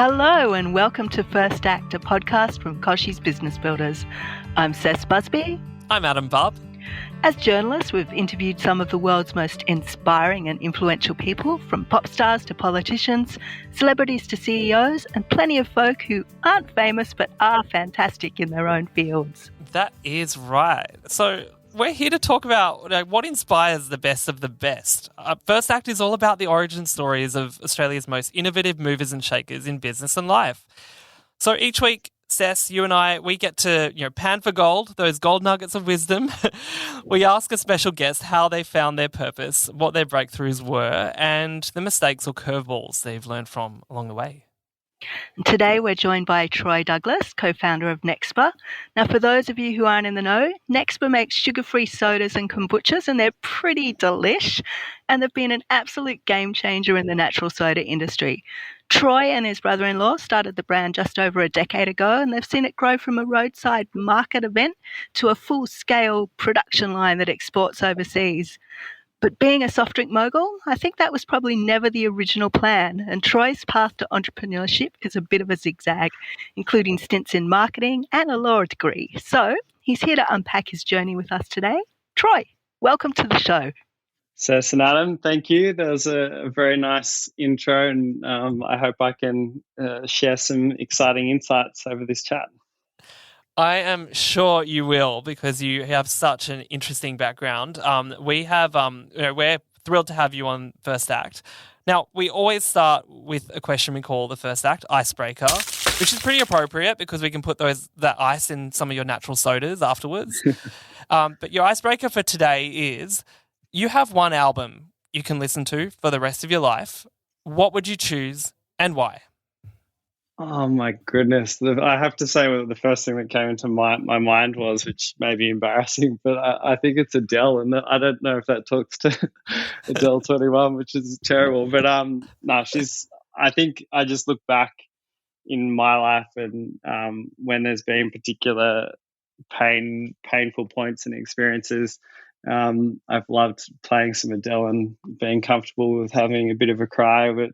Hello and welcome to First Act, a podcast from Koshi's Business Builders. I'm Cess Busby. I'm Adam Barb. As journalists, we've interviewed some of the world's most inspiring and influential people, from pop stars to politicians, celebrities to CEOs, and plenty of folk who aren't famous but are fantastic in their own fields. That is right. So we're here to talk about what inspires the best of the best. First Act is all about the origin stories of Australia's most innovative movers and shakers in business and life. So each week, Cess, you and I, we get to pan for gold, those gold nuggets of wisdom. We ask a special guest how they found their purpose, what their breakthroughs were, and the mistakes or curveballs they've learned from along the way. Today we're joined by Troy Douglas, co-founder of Nexba. Now, for those of you who aren't in the know, Nexba makes sugar-free sodas and kombuchas, and they're pretty delish, and they've been an absolute game changer in the natural soda industry. Troy and his brother-in-law started the brand just over a decade ago, and they've seen it grow from a roadside market event to a full-scale production line that exports overseas. But being a soft drink mogul, I think that was probably never the original plan. And Troy's path to entrepreneurship is a bit of a zigzag, including stints in marketing and a law degree. So he's here to unpack his journey with us today. Troy, welcome to the show. Cess and Adam, thank you. That was a very nice intro, and I hope I can share some exciting insights over this chat. I am sure you will, because you have such an interesting background. We're thrilled to have you on First Act. Now, we always start with a question we call the First Act icebreaker, which is pretty appropriate because we can put that ice in some of your natural sodas afterwards. But your icebreaker for today is, you have one album you can listen to for the rest of your life. What would you choose and why? Oh my goodness. I have to say the first thing that came into my mind was, which may be embarrassing, but I think it's Adele, and I don't know if that talks to Adele 21, which is terrible. But I think I just look back in my life and when there's been particular painful points and experiences, I've loved playing some Adele and being comfortable with having a bit of a cry, but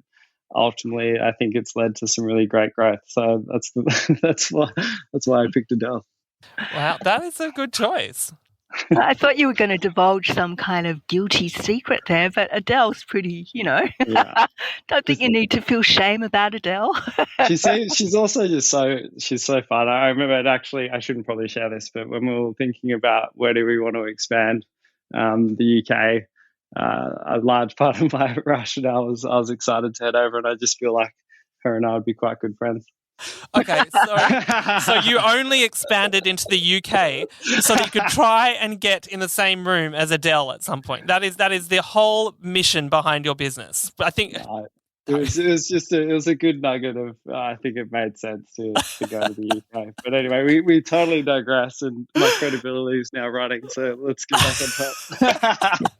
ultimately I think it's led to some really great growth. So that's why I picked Adele. Wow, that is a good choice. I thought you were going to divulge some kind of guilty secret there, but Adele's pretty, Yeah. Don't think you need to feel shame about Adele. She's also she's so fun. I remember I shouldn't probably share this, but when we were thinking about where do we want to expand, the UK, a large part of my rationale was I was excited to head over, and I just feel like her and I would be quite good friends. Okay, so you only expanded into the UK so that you could try and get in the same room as Adele at some point. That is the whole mission behind your business. I think it was a good nugget of I think it made sense to go to the UK. But anyway, we totally digress, and my credibility is now running. So let's get back on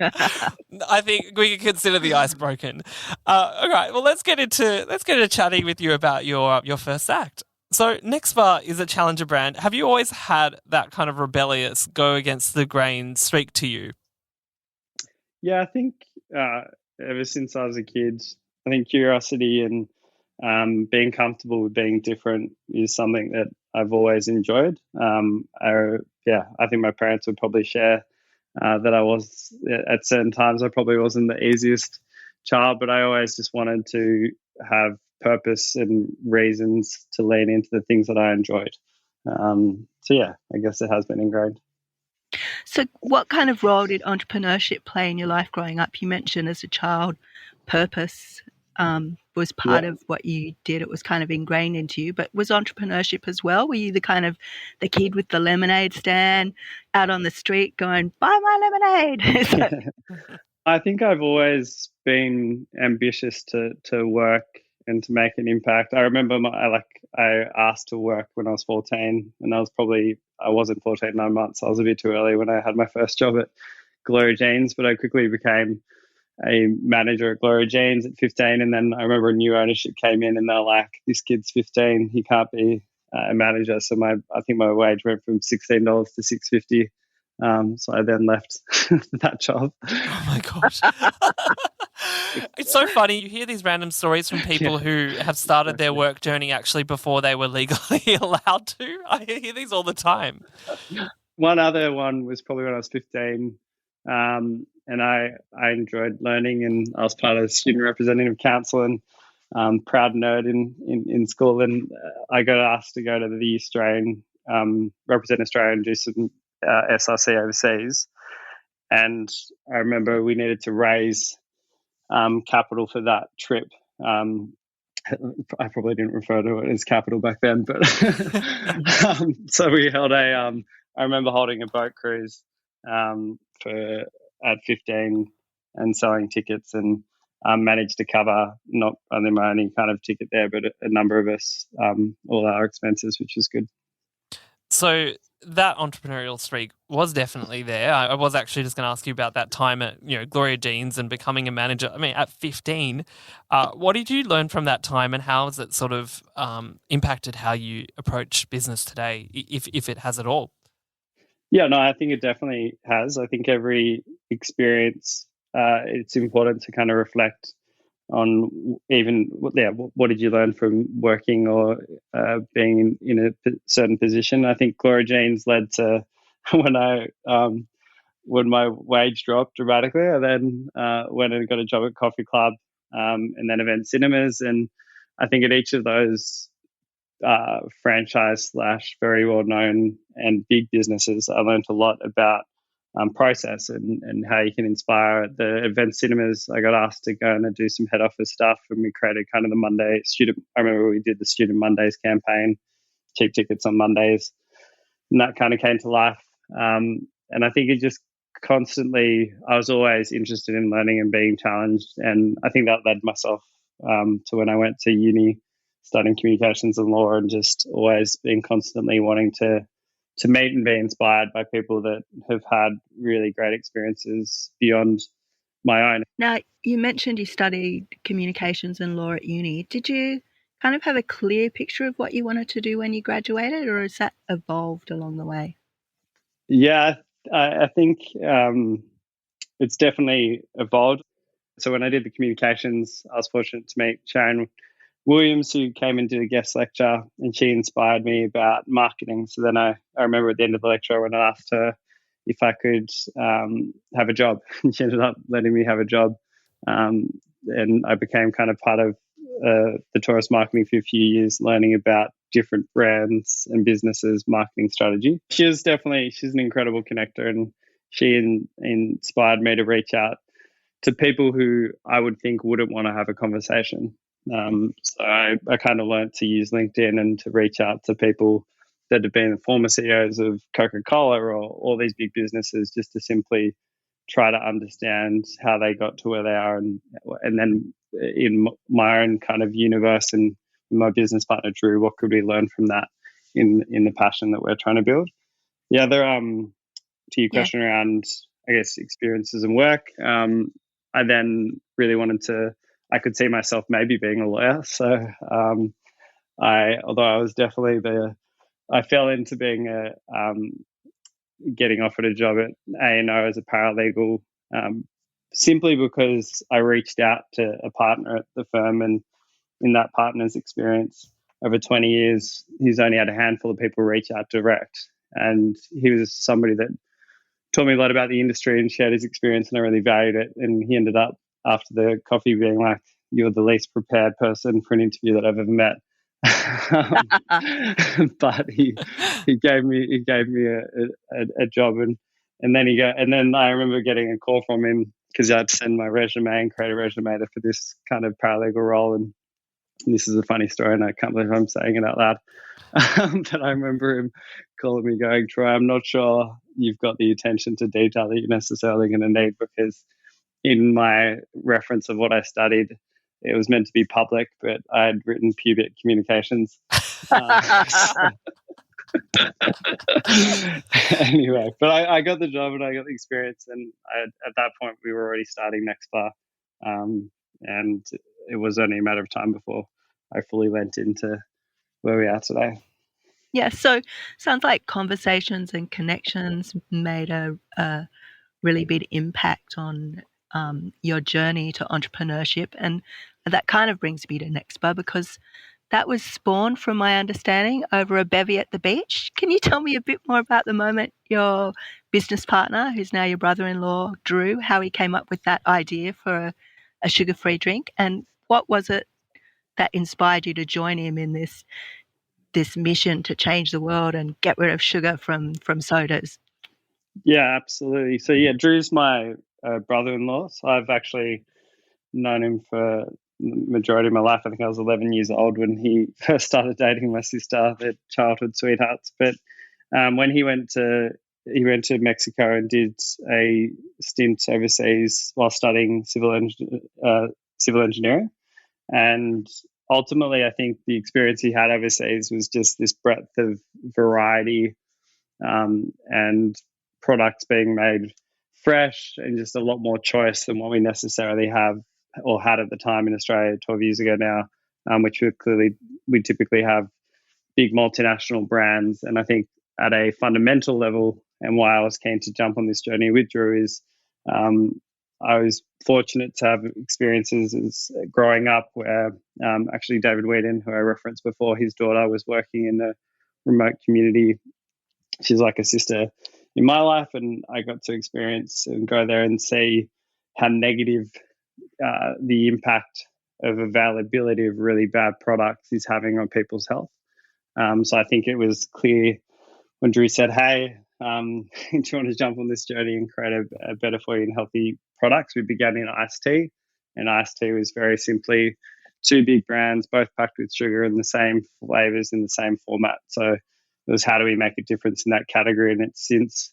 top. I think we can consider the ice broken. All right, well let's get into chatting with you about your first act. So Nexba is a challenger brand. Have you always had that kind of rebellious, go against the grain streak to you? Yeah, I think ever since I was a kid, I think curiosity and being comfortable with being different is something that I've always enjoyed. I think my parents would probably share that I was, at certain times, I probably wasn't the easiest child, but I always just wanted to have purpose and reasons to lean into the things that I enjoyed. I guess it has been ingrained. So what kind of role did entrepreneurship play in your life growing up? You mentioned as a child, purpose was part of what you did. It was kind of ingrained into you, but was entrepreneurship as well? Were you the kid with the lemonade stand out on the street going, buy my lemonade? I think I've always been ambitious to work and to make an impact. I remember I asked to work when I was 14, and I wasn't 14, 9 months. I was a bit too early when I had my first job at Glory Jeans, but I quickly became a manager at Glory Jeans at 15. And then I remember a new ownership came in, and they're like, this kid's 15, he can't be a manager. So I think my wage went from $16 to $6.50 So I then left that job. Oh my gosh. It's so funny. You hear these random stories from people who have started their work journey actually before they were legally allowed to. I hear these all the time. One other one was probably when I was 15. And I enjoyed learning, and I was part of the student representative council and proud nerd in school. And I got asked to go to the Australian, represent Australia and do some SRC overseas. And I remember we needed to raise capital for that trip. I probably didn't refer to it as capital back then, but so we held I remember holding a boat cruise for at 15 and selling tickets, and managed to cover not only my only kind of ticket there, but a number of us, all our expenses, which was good. So that entrepreneurial streak was definitely there. I was actually just going to ask you about that time at Gloria Jeans and becoming a manager. I mean, at 15, what did you learn from that time, and how has it sort of impacted how you approach business today, if it has at all? Yeah, no, I think it definitely has. I think every experience, it's important to kind of reflect on even, what did you learn from working or being in a certain position. I think Gloria Jeans led to when my wage dropped dramatically. I then went and got a job at Coffee Club, and then Event Cinemas. And I think at each of those franchise / very well known and big businesses, I learned a lot about process and how you can inspire. At the Event Cinemas, I got asked to go and do some head office stuff, and we created kind of the Monday student. I remember we did the Student Mondays campaign, cheap tickets on Mondays, and that kind of came to life. And I think it just constantly, I was always interested in learning and being challenged, and I think that led myself to when I went to uni, studying communications and law, and just always being constantly wanting to meet and be inspired by people that have had really great experiences beyond my own. Now, you mentioned you studied communications and law at uni. Did you kind of have a clear picture of what you wanted to do when you graduated, or has that evolved along the way? Yeah, I think it's definitely evolved. So when I did the communications, I was fortunate to meet Sharon Williams, who came and did a guest lecture, and she inspired me about marketing. So then I remember at the end of the lecture, when I asked her if I could have a job, and she ended up letting me have a job. And I became kind of part of the tourist marketing for a few years, learning about different brands and businesses' marketing strategy. She's an incredible connector, and she inspired me to reach out to people who I would think wouldn't want to have a conversation. So I kind of learned to use LinkedIn and to reach out to people that have been the former CEOs of Coca-Cola or all these big businesses, just to simply try to understand how they got to where they are, and then in my own kind of universe and my business partner Drew, what could we learn from that in the passion that we're trying to build? Yeah, there. To your question around, I guess, experiences and work, I then really wanted to. I could see myself maybe being a lawyer, so although I was definitely I fell into being getting offered a job at A&O as a paralegal, simply because I reached out to a partner at the firm, and in that partner's experience over 20 years, he's only had a handful of people reach out direct, and he was somebody that taught me a lot about the industry and shared his experience, and I really valued it. And he ended up, after the coffee, being like, "You're the least prepared person for an interview that I've ever met." But he gave me a job, and then I remember getting a call from him because I had to send my resume and create a resume for this kind of paralegal role. And this is a funny story, and I can't believe I'm saying it out loud. But I remember him calling me going, "Troy, I'm not sure you've got the attention to detail that you're necessarily going to need, because in my reference of what I studied, it was meant to be public, but I had written pubic communications." Anyway, but I got the job and I got the experience, and at that point we were already starting Nexba, and it was only a matter of time before I fully went into where we are today. Yeah, so sounds like conversations and connections made a really big impact on your journey to entrepreneurship. And that kind of brings me to Nexba because that was spawned, from my understanding, over a bevy at the beach. Can you tell me a bit more about the moment your business partner, who's now your brother-in-law, Drew, how he came up with that idea for a sugar-free drink? And what was it that inspired you to join him in this mission to change the world and get rid of sugar from sodas? Yeah, absolutely. So yeah, Drew's my brother-in-law. So I've actually known him for the majority of my life. I think I was 11 years old when he first started dating my sister. They're childhood sweethearts. But when he went to Mexico and did a stint overseas while studying civil engineering, and ultimately, I think the experience he had overseas was just this breadth of variety and products being made fresh and just a lot more choice than what we necessarily have or had at the time in Australia 12 years ago now, which we typically have big multinational brands. And I think at a fundamental level, and why I was keen to jump on this journey with Drew is I was fortunate to have experiences as growing up where actually David Whedon, who I referenced before, his daughter was working in a remote community. She's like a sister in my life, and I got to experience and go there and see how negative the impact of availability of really bad products is having on people's health. So I think it was clear when Drew said, "Hey, do you want to jump on this journey and create a better for you and healthy products?" We began in iced tea, and iced tea was very simply two big brands, both packed with sugar and the same flavors in the same format. So it was, how do we make a difference in that category? And it's since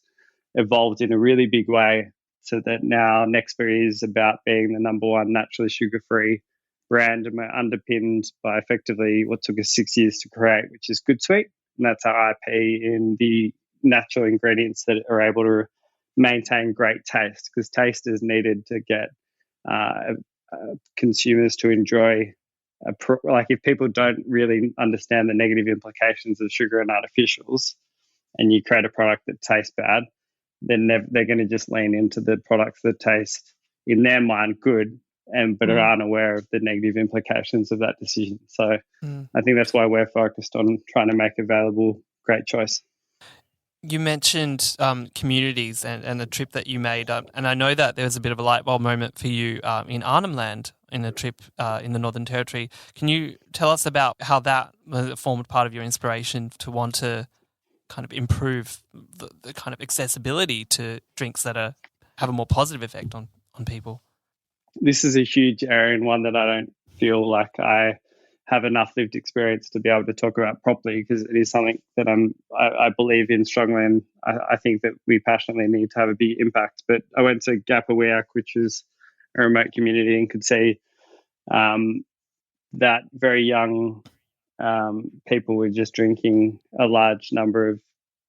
evolved in a really big way, so that now Nexba is about being the number one naturally sugar-free brand, and we're underpinned by effectively what took us 6 years to create, which is Good Sweet. And that's our IP in the natural ingredients that are able to maintain great taste, because taste is needed to get consumers to enjoy. Like, if people don't really understand the negative implications of sugar and artificials, and you create a product that tastes bad, then they're going to just lean into the products that taste, in their mind, good, but are unaware of the negative implications of that decision. So I think that's why we're focused on trying to make available great choice. You mentioned communities and the trip that you made, and I know that there was a bit of a light bulb moment for you in Arnhem Land in a trip in the Northern Territory. Can you tell us about how that formed part of your inspiration to want to kind of improve the kind of accessibility to drinks that have a more positive effect on people? This is a huge area, and one that I don't feel like I have enough lived experience to be able to talk about properly, because it is something that I believe in strongly, and I think that we passionately need to have a big impact. But I went to Gapawiak, which is a remote community, and could see that very young people were just drinking a large number of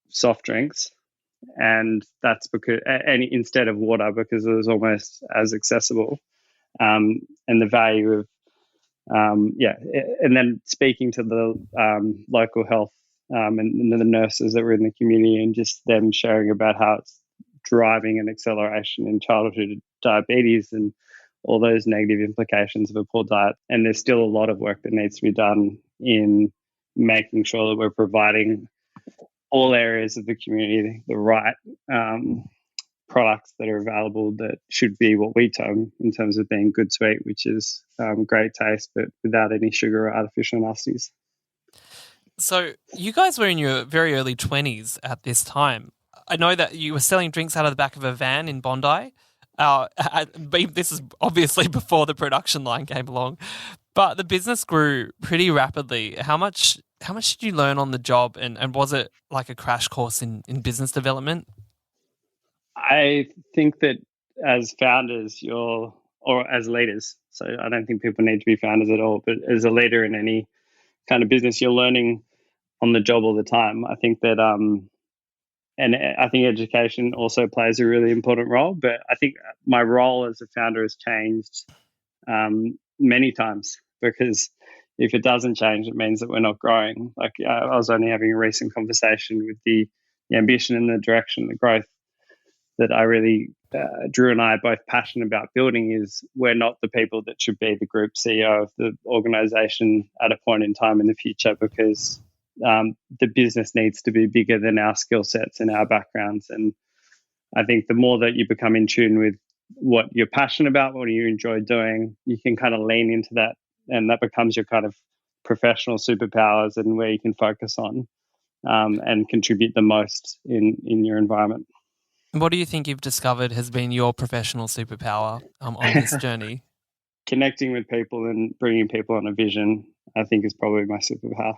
soft drinks, and that's because, and instead of water, because it was almost as accessible, and the value of and then speaking to the local health and the nurses that were in the community, and just them sharing about how it's driving an acceleration in childhood diabetes and all those negative implications of a poor diet. And there's still a lot of work that needs to be done in making sure that we're providing all areas of the community the right products that are available, that should be what we term in terms of being good sweet, which is great taste, but without any sugar or artificial nasties. So you guys were in your very early 20s at this time. I know that you were selling drinks out of the back of a van in Bondi. This is obviously before the production line came along, but the business grew pretty rapidly. How much did you learn on the job, and was it like a crash course in business development? I think that as founders, or as leaders, so I don't think people need to be founders at all, but as a leader in any kind of business, you're learning on the job all the time. I think that, and I think education also plays a really important role, but I think my role as a founder has changed many times, because if it doesn't change, it means that we're not growing. Like I was only having a recent conversation with the ambition and the direction, the growth that I really, Drew and I are both passionate about building is we're not the people that should be the group CEO of the organization at a point in time in the future, because the business needs to be bigger than our skill sets and our backgrounds. And I think the more that you become in tune with what you're passionate about, what you enjoy doing, you can kind of lean into that, and that becomes your kind of professional superpowers and where you can focus on and contribute the most in your environment. What do you think you've discovered has been your professional superpower on this journey? Connecting with people and bringing people on a vision, I think, is probably my superpower.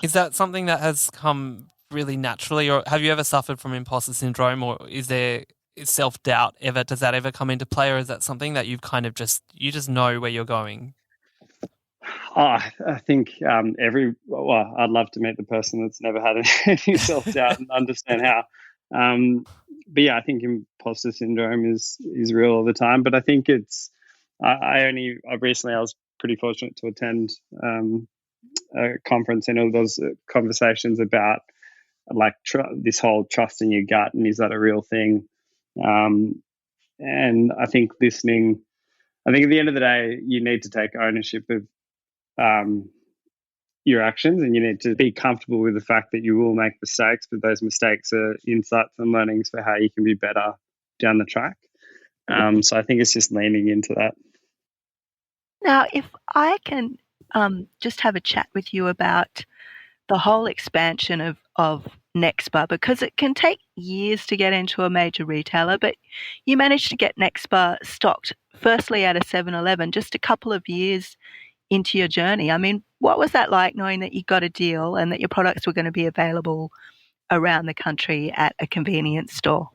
Is that something that has come really naturally, or have you ever suffered from imposter syndrome, or is there self-doubt ever? Does that ever come into play, or is that something that you've kind of just know where you're going? I think I'd love to meet the person that's never had any self-doubt and understand how. But yeah, I think imposter syndrome is real all the time. But I think I recently I was pretty fortunate to attend a conference, and all those conversations about like this whole trust in your gut, and is that a real thing? And I think listening. I think at the end of the day, you need to take ownership of your actions, and you need to be comfortable with the fact that you will make mistakes, but those mistakes are insights and learnings for how you can be better down the track. So I think it's just leaning into that. Now, if I can just have a chat with you about the whole expansion of Nexba, because it can take years to get into a major retailer, but you managed to get Nexba stocked firstly at a 7-Eleven just a couple of years into your journey. I mean, what was that like, knowing that you got a deal and that your products were going to be available around the country at a convenience store?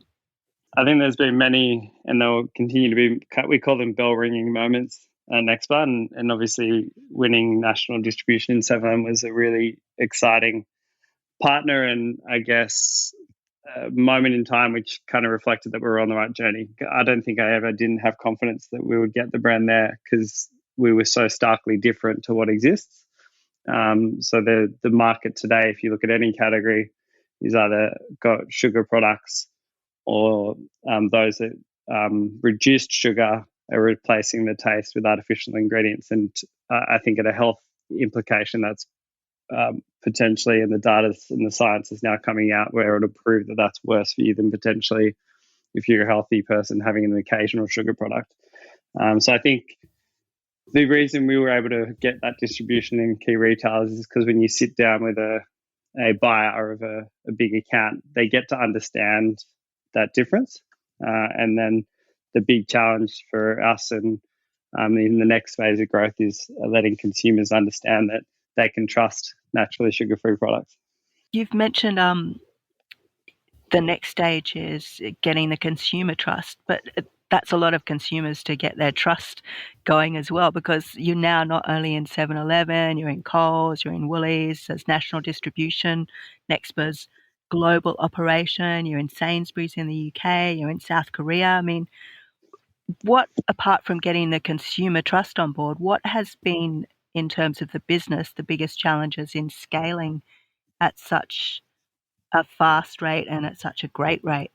I think there's been many, and there'll continue to be, we call them bell ringing moments at Nexba, and obviously winning national distribution in 7 was a really exciting partner, and I guess a moment in time which kind of reflected that we were on the right journey. I don't think I ever didn't have confidence that we would get the brand there, because we were so starkly different to what exists. So the market today, if you look at any category, is either got sugar products or those that reduced sugar are replacing the taste with artificial ingredients. And I think at a health implication, that's potentially, and the data and the science is now coming out where it'll prove that that's worse for you than potentially, if you're a healthy person, having an occasional sugar product. So I think the reason we were able to get that distribution in key retailers is because when you sit down with a buyer of a big account, they get to understand that difference. And then the big challenge for us and in the next phase of growth is letting consumers understand that they can trust naturally sugar-free products. You've mentioned the next stage is getting the consumer trust, but that's a lot of consumers to get their trust going as well, because you're now not only in 7-Eleven, you're in Coles, you're in Woolies, there's national distribution, Nexba's global operation, you're in Sainsbury's in the UK, you're in South Korea. I mean, what, apart from getting the consumer trust on board, what has been, in terms of the business, the biggest challenges in scaling at such a fast rate and at such a great rate?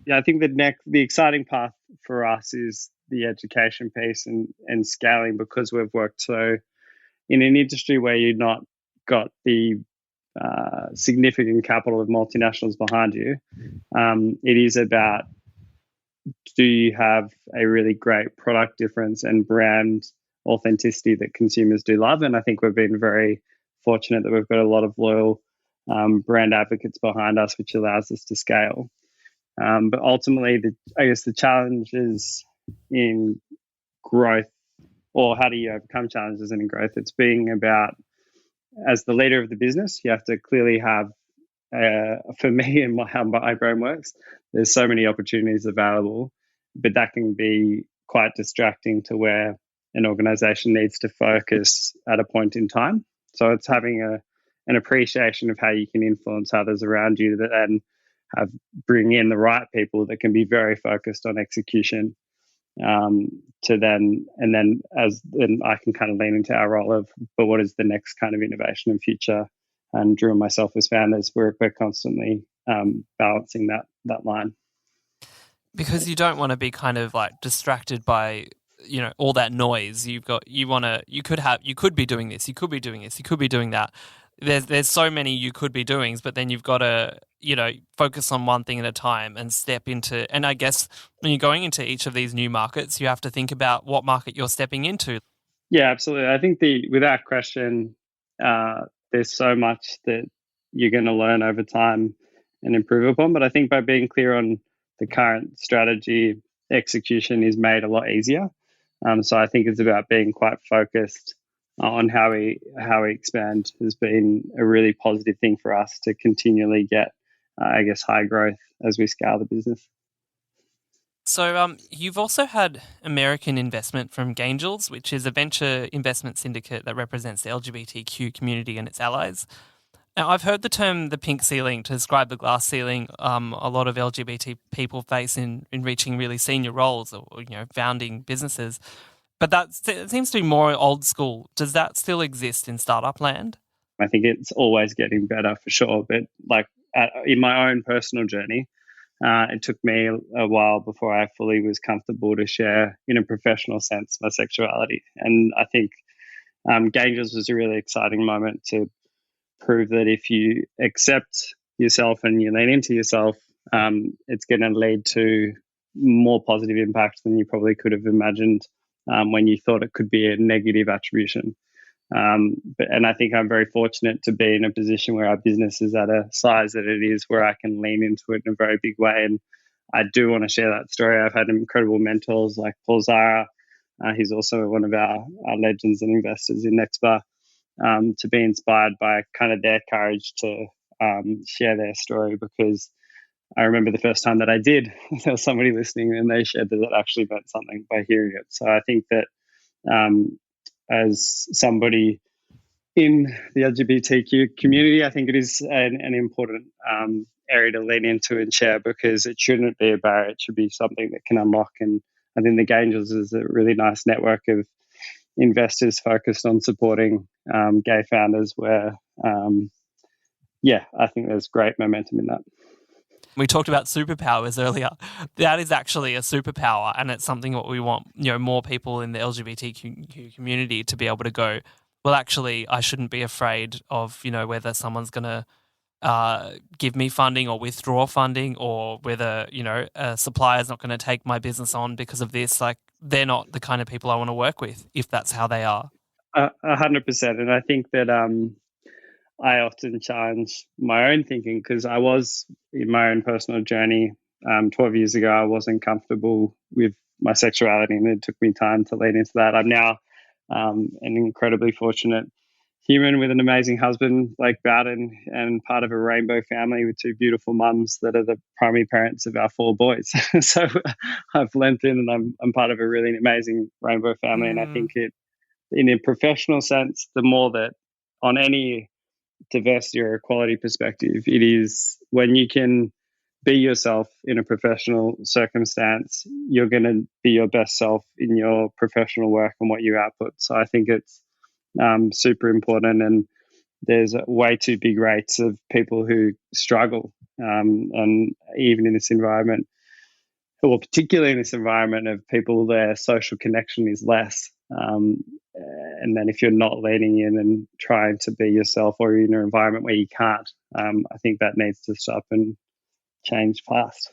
Yeah, I think the exciting path for us is the education piece and scaling, because we've worked so in an industry where you've not got the significant capital of multinationals behind you. It is about, do you have a really great product difference and brand authenticity that consumers do love? And I think we've been very fortunate that we've got a lot of loyal brand advocates behind us, which allows us to scale. But ultimately, I guess the challenge is in growth, or how do you overcome challenges in growth? It's being about, as the leader of the business, you have to clearly have, for me and how my brain works, there's so many opportunities available, but that can be quite distracting to where an organization needs to focus at a point in time. So it's having an appreciation of how you can influence others around you, and bring in the right people that can be very focused on execution. to then I can kind of lean into our role of, but what is the next kind of innovation and future? And Drew and myself as founders, we're constantly balancing that line. Because you don't want to be kind of like distracted by all that noise. You could be doing this, you could be doing this, you could be doing that. There's so many you could be doings, but then you've got to focus on one thing at a time and step into. And I guess when you're going into each of these new markets, you have to think about what market you're stepping into. Yeah, absolutely. I think without question, there's so much that you're going to learn over time and improve upon. But I think by being clear on the current strategy, execution is made a lot easier. So I think it's about being quite focused on how we expand has been a really positive thing for us to continually get, high growth as we scale the business. So you've also had American investment from Gangels, which is a venture investment syndicate that represents the LGBTQ community and its allies. Now, I've heard the term the pink ceiling to describe the glass ceiling a lot of LGBT people face in reaching really senior roles or founding businesses. But it seems to be more old school. Does that still exist in startup land? I think it's always getting better for sure. But in my own personal journey, it took me a while before I fully was comfortable to share in a professional sense my sexuality. And I think Gangels was a really exciting moment to prove that if you accept yourself and you lean into yourself, it's going to lead to more positive impact than you probably could have imagined when you thought it could be a negative attribution. And I think I'm very fortunate to be in a position where our business is at a size that it is, where I can lean into it in a very big way. And I do want to share that story. I've had incredible mentors like Paul Zara. He's also one of our legends and investors in Nexba, to be inspired by kind of their courage to share their story, because I remember the first time that I did, there was somebody listening and they shared that it actually meant something by hearing it. So I think that as somebody in the LGBTQ community, I think it is an important area to lean into and share, because it shouldn't be a barrier. It should be something that can unlock. And I think the Gangels is a really nice network of investors focused on supporting gay founders where, I think there's great momentum in that. We talked about superpowers earlier. That is actually a superpower, and it's something that we want, more people in the LGBTQ community to be able to go, well, actually, I shouldn't be afraid of, whether someone's going to give me funding or withdraw funding, or whether, a supplier's not going to take my business on because of this. Like, they're not the kind of people I want to work with if that's how they are. 100%. And I think that I often challenge my own thinking, because I was in my own personal journey 12 years ago. I wasn't comfortable with my sexuality, and it took me time to lean into that. I'm now an incredibly fortunate human with an amazing husband like Bowden, and part of a rainbow family with two beautiful mums that are the primary parents of our 4 boys. So I've lent in, and I'm part of a really amazing rainbow family. And I think it, in a professional sense, the more that on any diversity or equality perspective, it is when you can be yourself in a professional circumstance, you're going to be your best self in your professional work and what you output. So I think it's super important, and there's way too big rates of people who struggle, and even in this environment, or particularly in this environment of people, their social connection is less. And then if you're not leaning in and trying to be yourself, or you're in an environment where you can't, I think that needs to stop and change fast.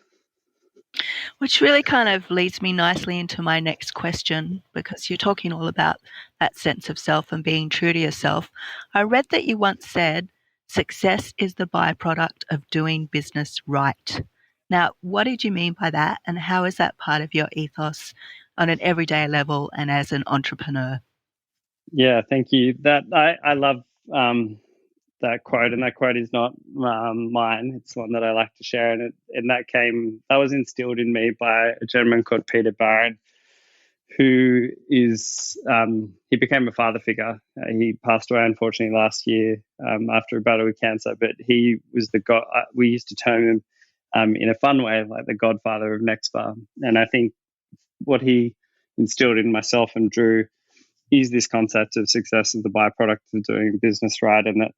Which really kind of leads me nicely into my next question, because you're talking all about that sense of self and being true to yourself. I read that you once said, success is the byproduct of doing business right. Now, what did you mean by that, and how is that part of your ethos on an everyday level and as an entrepreneur? Yeah, thank you. That I love that quote, and that quote is not mine. It's one that I like to share, and that was instilled in me by a gentleman called Peter Barron, who is he became a father figure. He passed away unfortunately last year after a battle with cancer, but he was the god. We used to term him in a fun way like the godfather of Nexba, and I think what he instilled in myself and Drew is this concept of success as the byproduct of doing business right, and that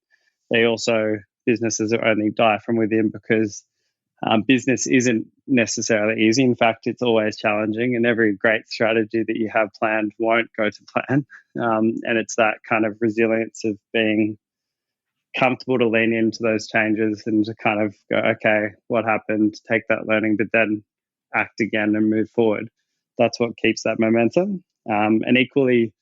businesses only die from within, because business isn't necessarily easy. In fact, it's always challenging, and every great strategy that you have planned won't go to plan. And it's that kind of resilience of being comfortable to lean into those changes and to kind of go, okay, what happened? Take that learning, but then act again and move forward. That's what keeps that momentum. And equally,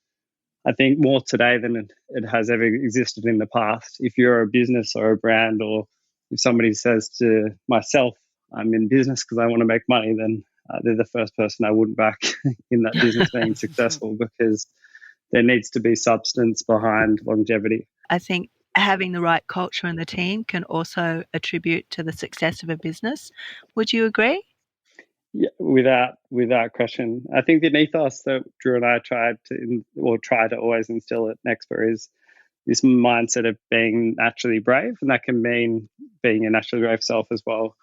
I think more today than it has ever existed in the past. If you're a business or a brand, or if somebody says to myself, I'm in business because I want to make money, then they're the first person I wouldn't back in that business being successful, because there needs to be substance behind longevity. I think having the right culture in the team can also attribute to the success of a business. Would you agree? Yeah, without question. I think the ethos that Drew and I try to always instill at Nexba is this mindset of being naturally brave, and that can mean being a naturally brave self as well.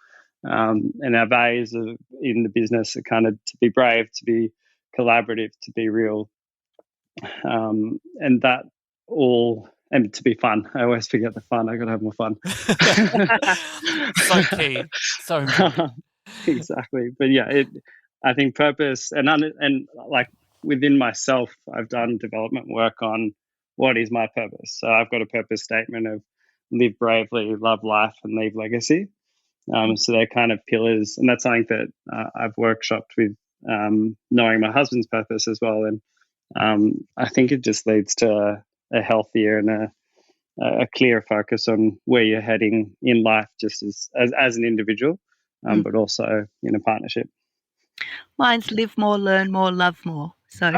And our values in the business are kind of to be brave, to be collaborative, to be real, and that all, and to be fun. I always forget the fun. I got to have more fun. So key, so important. Exactly. But yeah, I think purpose and like within myself, I've done development work on what is my purpose. So I've got a purpose statement of live bravely, love life, and leave legacy. So they're kind of pillars, and that's something that I've workshopped with knowing my husband's purpose as well. And I think it just leads to a healthier and a clear focus on where you're heading in life, just as an individual, but also in a partnership. Mine's live more, learn more, love more. So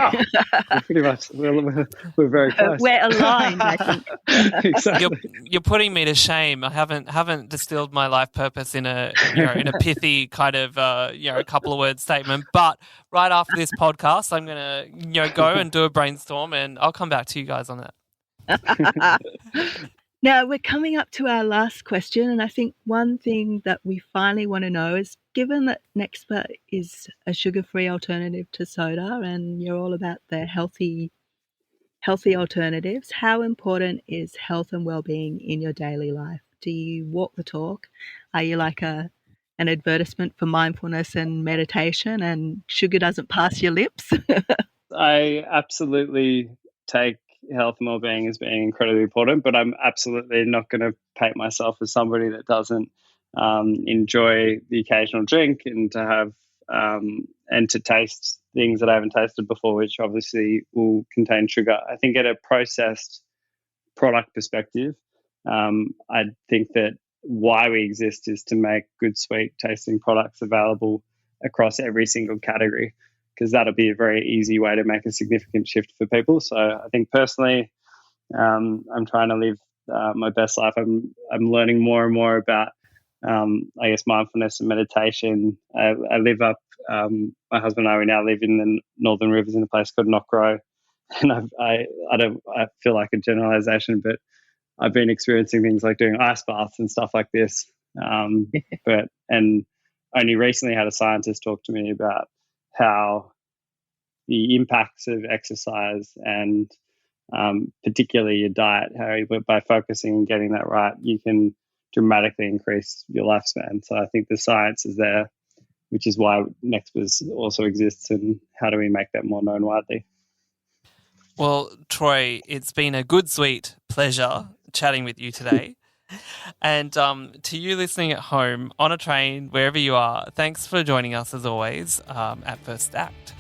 pretty much, we're very close. We're aligned, I think. Exactly. You're putting me to shame. I haven't distilled my life purpose in a pithy kind of a couple of word statement. But right after this podcast, I'm gonna go and do a brainstorm, and I'll come back to you guys on that. Now, we're coming up to our last question, and I think one thing that we finally want to know is, given that Nexba is a sugar-free alternative to soda and you're all about the healthy alternatives, how important is health and well-being in your daily life? Do you walk the talk? Are you like an advertisement for mindfulness and meditation, and sugar doesn't pass your lips? I absolutely take health and well-being as being incredibly important, but I'm absolutely not going to paint myself as somebody that doesn't enjoy the occasional drink, and to have and to taste things that I haven't tasted before, which obviously will contain sugar. I think at a processed product perspective, I think that why we exist is to make good, sweet tasting products available across every single category, because that'll be a very easy way to make a significant shift for people. So I think personally, I'm trying to live my best life. I'm learning more and more about, I guess, mindfulness and meditation. I live up, my husband and I, we now live in the Northern Rivers in a place called Knockgrow. And I feel like a generalization, but I've been experiencing things like doing ice baths and stuff like this. And only recently had a scientist talk to me about how the impacts of exercise and particularly your diet, how by focusing and getting that right, you can dramatically increase your lifespan. So I think the science is there, which is why Nexba also exists, and how do we make that more known widely? Well, Troy, it's been a good, sweet pleasure chatting with you today. And to you listening at home, on a train, wherever you are, thanks for joining us as always at First Act.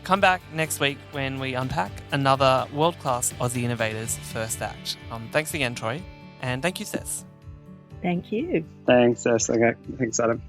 Come back next week when we unpack another world-class Aussie innovator's First Act. Thanks again, Troy. And thank you, Seth. Thank you. Thanks, Seth. Okay. Thanks, Adam.